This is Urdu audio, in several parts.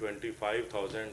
25,000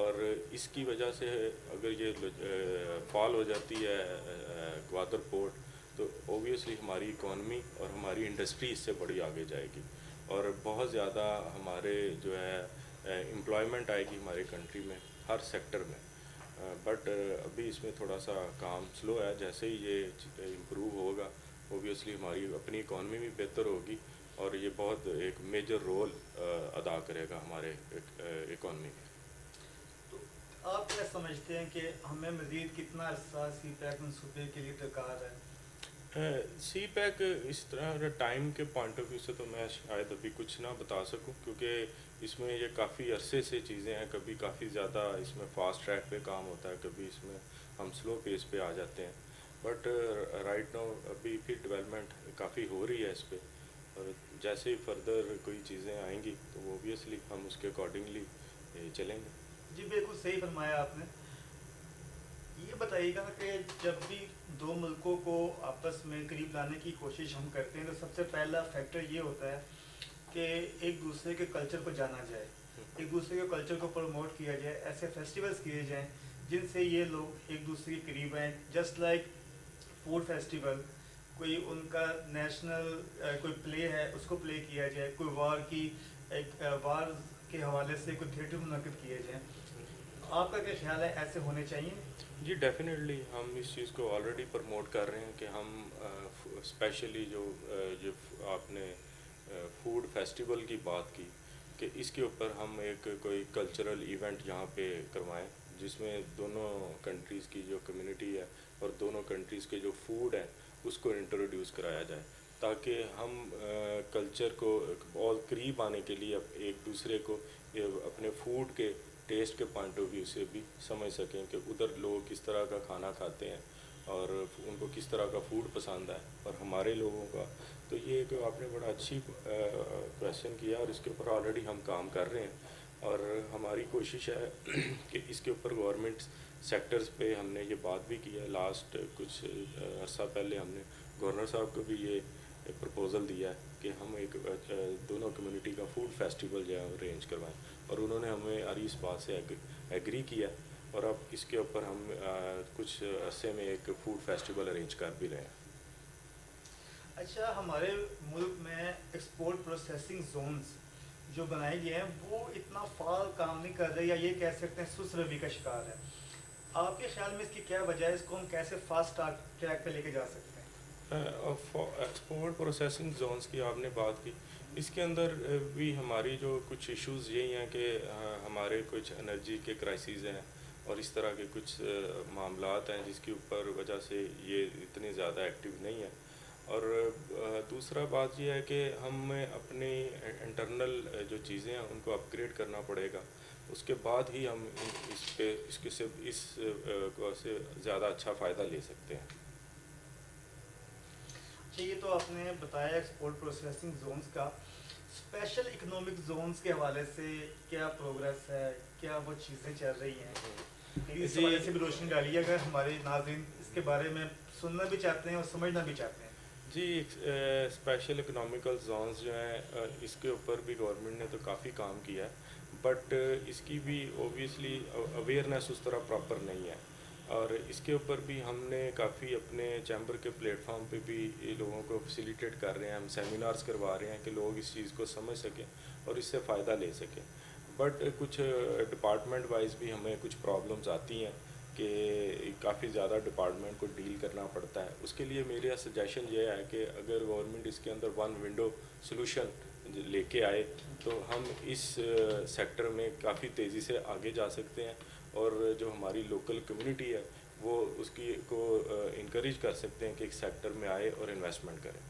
اور اس کی وجہ سے اگر یہ فال ہو جاتی ہے گوادر پورٹ تو اوبیسلی ہماری اکانومی اور ہماری انڈسٹری اس سے بڑی آگے جائے گی اور بہت زیادہ ہمارے جو ہے امپلائمنٹ آئے گی ہماری کنٹری میں ہر سیکٹر میں. بٹ ابھی اس میں تھوڑا سا کام سلو ہے. جیسے ہی یہ امپروو ہوگا اوبیسلی ہماری اپنی اکانومی بھی بہتر ہوگی اور یہ بہت ایک میجر رول ادا کرے گا ہمارے اکانومی میں. تو آپ کیا سمجھتے ہیں کہ ہمیں مزید کتنا عرصہ سی پیک منصوبے کے لیے درکار ہے؟ سی پیک اس طرح ٹائم کے پوائنٹ آف ویو سے تو میں شاید ابھی کچھ نہ بتا سکوں کیونکہ اس میں یہ کافی عرصے سے چیزیں ہیں. کبھی کافی زیادہ اس میں فاسٹ ٹریک پہ کام ہوتا ہے, کبھی اس میں ہم سلو پیس پہ آ جاتے ہیں. بٹ رائٹ ناؤ ابھی بھی ڈیولپمنٹ کافی ہو رہی ہے اس پہ اور جیسے ہی فردر کوئی چیزیں آئیں گی تو اوبیسلی ہم اس کے اکارڈنگلی چلیں گے. جی بالکل صحیح فرمایا آپ نے. یہ بتائیے گا کہ جب بھی دو ملکوں کو آپس میں قریب لانے کی کوشش ہم کرتے ہیں تو سب سے پہلا فیکٹر یہ ہوتا ہے کہ ایک دوسرے کے کلچر کو جانا جائے, ایک دوسرے کے کلچر کو پروموٹ کیا جائے, ایسے فیسٹیولز کیے جائیں جن سے یہ لوگ ایک دوسرے کے قریب آئیں. جسٹ لائک فوڈ فیسٹیول, کوئی ان کا نیشنل کوئی پلے ہے اس کو پلے کیا جائے, کوئی وار کی ایک وار کے حوالے سے کوئی تھیٹر منعقد کیے جائیں. آپ کا کیا خیال ہے, ایسے ہونے چاہیے؟ جی ڈیفینیٹلی ہم اس چیز کو آلریڈی پروموٹ کر رہے ہیں کہ ہم اسپیشلی جو آپ نے فوڈ فیسٹیول کی بات کی کہ اس کے اوپر ہم ایک کوئی کلچرل ایونٹ یہاں پہ کروائیں جس میں دونوں کنٹریز کی جو کمیونٹی ہے اور دونوں کنٹریز کے جو فوڈ ہے اس کو انٹروڈیوس کرایا جائے تاکہ ہم کلچر کو بہت قریب آنے کے لیے ایک دوسرے کو اپنے فوڈ کے ٹیسٹ کے پوائنٹ آف ویو سے بھی سمجھ سکیں کہ ادھر لوگ کس طرح کا کھانا کھاتے ہیں اور ان کو کس طرح کا فوڈ پسند ہے اور ہمارے لوگوں کا. تو یہ ایک آپ نے بڑا اچھی کویشچن کیا اور اس کے اوپر آلریڈی ہم کام کر رہے ہیں اور ہماری کوشش ہے کہ اس کے اوپر گورنمنٹ سیکٹرز پہ ہم نے یہ بات بھی کی ہے. لاسٹ کچھ عرصہ پہلے ہم نے گورنر صاحب کو بھی یہ پرپوزل دیا ہے کہ ہم ایک دونوں کمیونٹی کا فوڈ فیسٹیول جو ہے ارینج کروائیں اور انہوں نے ہمیں اس بات سے ایگری کیا اور اب اس کے اوپر ہم کچھ عرصے میں ایک فوڈ فیسٹیول ارینج کر بھی رہے ہیں. اچھا, ہمارے ملک میں ایکسپورٹ پروسیسنگ زونز جو بنائے گئے ہیں وہ اتنا فعال کام نہیں کر رہے یا یہ کہہ سکتے ہیں سست روی کا شکار ہے. آپ کے خیال میں اس کی کیا وجہ ہے, اس کو ہم کیسے فاسٹ ٹریک پہ لے کے جا سکتے ہیں؟ ایکسپورٹ پروسیسنگ زونز کی آپ نے بات کی, اس کے اندر بھی ہماری جو کچھ ایشوز یہی ہیں کہ ہمارے کچھ انرجی کے کرائسیز ہیں اور اس طرح کے کچھ معاملات ہیں جس کے اوپر وجہ سے یہ اتنے زیادہ ایکٹیو نہیں ہے. اور دوسرا بات یہ ہے کہ ہمیں اپنی انٹرنل جو چیزیں ہیں ان کو اپ گریڈ کرنا پڑے گا, اس کے بعد ہی ہم اس سے زیادہ اچھا فائدہ لے سکتے ہیں. یہ تو آپ نے بتایا ایکسپورٹ پروسیسنگ زونز کا. اسپیشل اکنامک زونز کے حوالے سے کیا پروگریس ہے, کیا وہ چیزیں چل رہی ہیں؟ اس حوالے سے بھی روشنی ڈالیے اگر ہمارے ناظرین اس کے بارے میں سننا بھی چاہتے ہیں اور سمجھنا بھی چاہتے ہیں. جی اسپیشل اکنامیکل زونز جو ہیں اس کے اوپر بھی گورنمنٹ نے تو کافی کام کیا ہے بٹ اس کی بھی اوبیسلی اویئرنیس اس طرح پراپر نہیں ہے اور اس کے اوپر بھی ہم نے کافی اپنے چیمبر کے پلیٹ فارم پہ بھی لوگوں کو فیسیلیٹیٹ کر رہے ہیں. ہم سیمینارز کروا رہے ہیں کہ لوگ اس چیز کو سمجھ سکیں اور اس سے فائدہ لے سکیں. بٹ کچھ ڈپارٹمنٹ وائز بھی ہمیں کچھ پرابلمز آتی ہیں کہ کافی زیادہ ڈپارٹمنٹ کو ڈیل کرنا پڑتا ہے. اس کے لیے میرا سجیشن یہ ہے کہ اگر گورنمنٹ اس کے اندر ون ونڈو سلوشن لے کے آئے تو ہم اس سیکٹر میں کافی تیزی سے آگے جا سکتے ہیں اور جو ہماری لوکل کمیونٹی ہے وہ اس کی کو انکریج کر سکتے ہیں کہ ایک سیکٹر میں آئے اور انویسٹمنٹ کریں.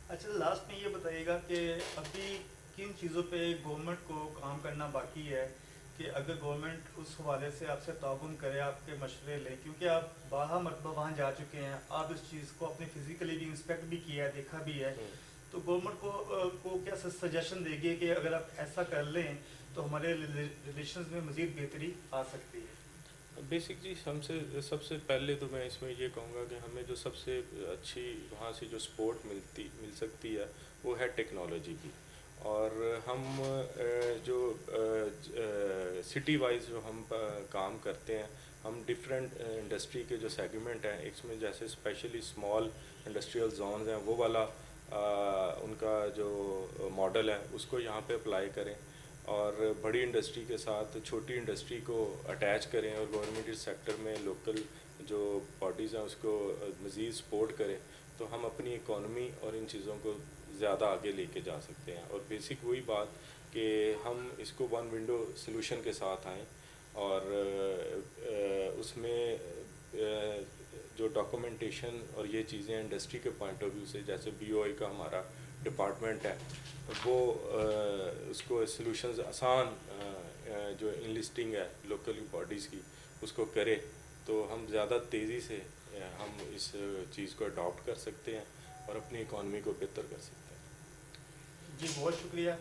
اچھا, لاسٹ میں یہ بتائیے گا کہ ابھی کن چیزوں پہ گورنمنٹ کو کام کرنا باقی ہے کہ اگر گورنمنٹ اس حوالے سے آپ سے تعاون کرے, آپ کے مشورے لے, کیونکہ آپ بارہا مرتبہ وہاں جا چکے ہیں, آپ اس چیز کو اپنے فزیکلی بھی انسپیکٹ بھی کیا ہے, دیکھا بھی ہے, تو گورنمنٹ کو کیا سجیشن دے گی کہ اگر آپ ایسا کر لیں تو ہمارے ریلیشنز میں مزید بہتری آ سکتی ہے؟ بیسک جی سب سے پہلے تو میں اس میں یہ کہوں گا کہ ہمیں جو سب سے اچھی وہاں سے جو سپورٹ مل سکتی ہے وہ ہے ٹیکنالوجی کی. اور ہم جو سٹی وائز جو ہم کام کرتے ہیں، ہم ڈفرینٹ انڈسٹری کے جو سیگمنٹ ہیں، اس میں جیسے اسپیشلی اسمال انڈسٹریل زونز ہیں، وہ والا ان کا جو ماڈل ہے اس کو یہاں پہ اپلائی کریں، اور بڑی انڈسٹری کے ساتھ چھوٹی انڈسٹری کو اٹیچ کریں، اور گورنمنٹ سیکٹر میں لوکل جو باڈیز ہیں اس کو مزید سپورٹ کریں، تو ہم اپنی اکانومی اور ان چیزوں کو زیادہ آگے لے کے جا سکتے ہیں. اور بیسک وہی بات کہ ہم اس کو ون ونڈو سلوشن کے ساتھ آئیں، اور اس میں جو ڈاکومنٹیشن اور یہ چیزیں انڈسٹری کے پوائنٹ آف ویو سے، جیسے بی او آئی کا ہمارا ڈپارٹمنٹ ہے، وہ اس کو سلوشنز آسان جو انلسٹنگ ہے لوکل باڈیز کی اس کو کرے، تو ہم زیادہ تیزی سے ہم اس چیز کو اڈاپٹ کر سکتے ہیں اور اپنی اکانومی کو بہتر کر سکتے ہیں. جی بہت شکریہ.